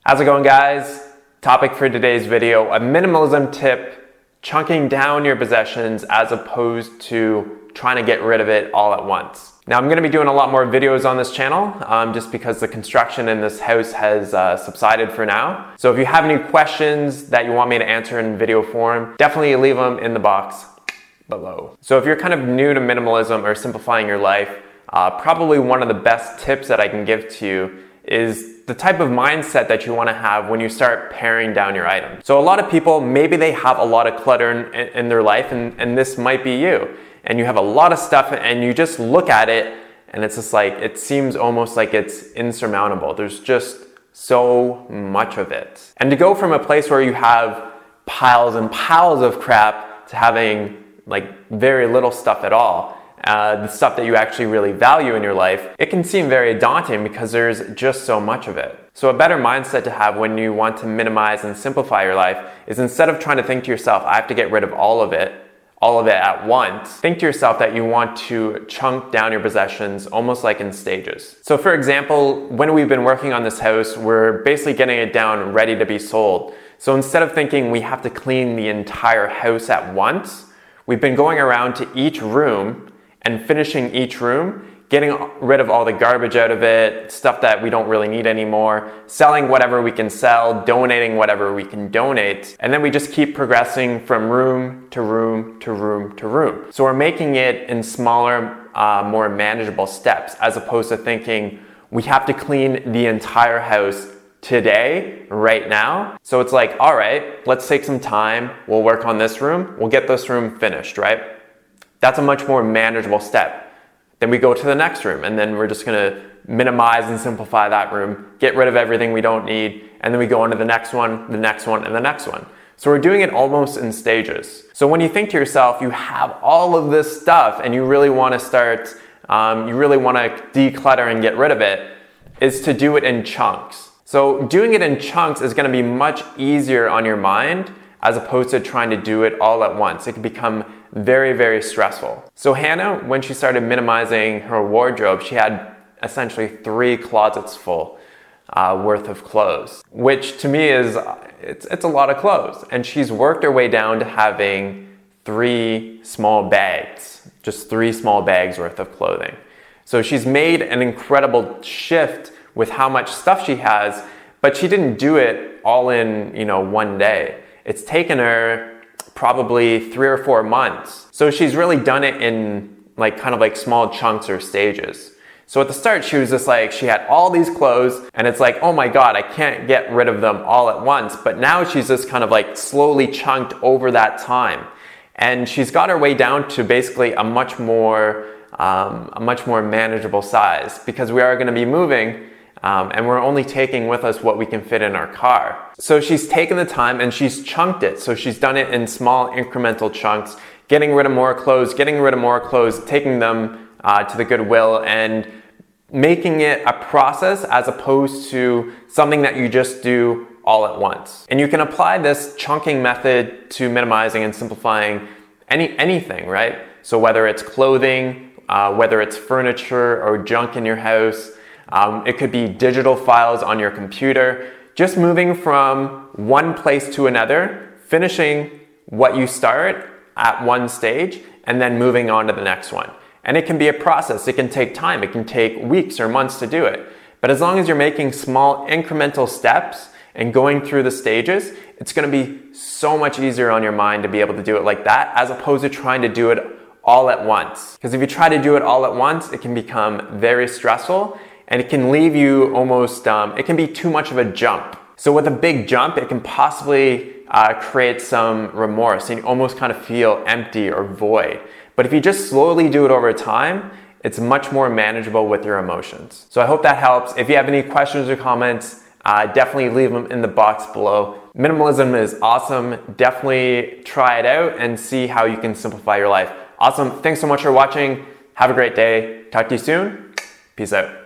How's it going, guys? Topic for today's video, a minimalism tip, chunking down your possessions as opposed to trying to get rid of it all at once. Now, I'm going to be doing a lot more videos on this channel just because the construction in this house has subsided for now. So if you have any questions that you want me to answer in video form, definitely leave them in the box below. So if you're kind of new to minimalism or simplifying your life, probably one of the best tips that I can give to you is the type of mindset that you want to have when you start paring down your items. So a lot of people, maybe they have a lot of clutter in their life, and this might be you. And you have a lot of stuff and you just look at it and it's just like, it seems almost like it's insurmountable. There's just so much of it. And to go from a place where you have piles and piles of crap to having like very little stuff at all, the stuff that you actually really value in your life, it can seem very daunting because there's just so much of it. So a better mindset to have when you want to minimize and simplify your life is, instead of trying to think to yourself, I have to get rid of all of it at once, think to yourself that you want to chunk down your possessions almost like in stages. So for example, when we've been working on this house, we're basically getting it down ready to be sold. So instead of thinking we have to clean the entire house at once, we've been going around to each room and finishing each room, getting rid of all the garbage out of it, stuff that we don't really need anymore, selling whatever we can sell, donating whatever we can donate, and then we just keep progressing from room to room to room to room. So we're making it in smaller, more manageable steps, as opposed to thinking we have to clean the entire house today, right now. So it's like, all right, let's take some time, we'll work on this room, we'll get this room finished, right? That's a much more manageable step. Then we go to the next room, and then we're just gonna minimize and simplify that room, get rid of everything we don't need, and then we go on to the next one, the next one, and the next one. So we're doing it almost in stages. So when you think to yourself, you have all of this stuff and you really wanna start, you really wanna declutter and get rid of it, is to do it in chunks. So doing it in chunks is gonna be much easier on your mind as opposed to trying to do it all at once. It can become very, very stressful. So Hannah, when she started minimizing her wardrobe, she had essentially 3 closets full worth of clothes, which to me is, it's a lot of clothes. And she's worked her way down to having 3 small bags, just 3 small bags worth of clothing. So she's made an incredible shift with how much stuff she has, but she didn't do it all in, one day. It's taken her probably 3 or 4 months. So she's really done it in kind of small chunks or stages. So at the start, she was just like, she had all these clothes and it's like, oh my God, I can't get rid of them all at once. But now she's just kind of slowly chunked over that time. And she's got her way down to basically a much more manageable size, because we are going to be moving and we're only taking with us what we can fit in our car. So she's taken the time and she's chunked it. So she's done it in small incremental chunks, getting rid of more clothes, taking them to the Goodwill, and making it a process as opposed to something that you just do all at once. And you can apply this chunking method to minimizing and simplifying anything, right? So whether it's clothing, whether it's furniture or junk in your house, it could be digital files on your computer, just moving from one place to another, finishing what you start at one stage, and then moving on to the next one. And it can be a process. It can take time. It can take weeks or months to do it. But as long as you're making small incremental steps and going through the stages, it's going to be so much easier on your mind to be able to do it like that, as opposed to trying to do it all at once. Because if you try to do it all at once, it can become very stressful. And it can leave you almost, it can be too much of a jump. So with a big jump, it can possibly create some remorse and you almost kind of feel empty or void. But if you just slowly do it over time, it's much more manageable with your emotions. So I hope that helps. If you have any questions or comments, definitely leave them in the box below. Minimalism is awesome. Definitely try it out and see how you can simplify your life. Awesome. Thanks so much for watching. Have a great day. Talk to you soon. Peace out.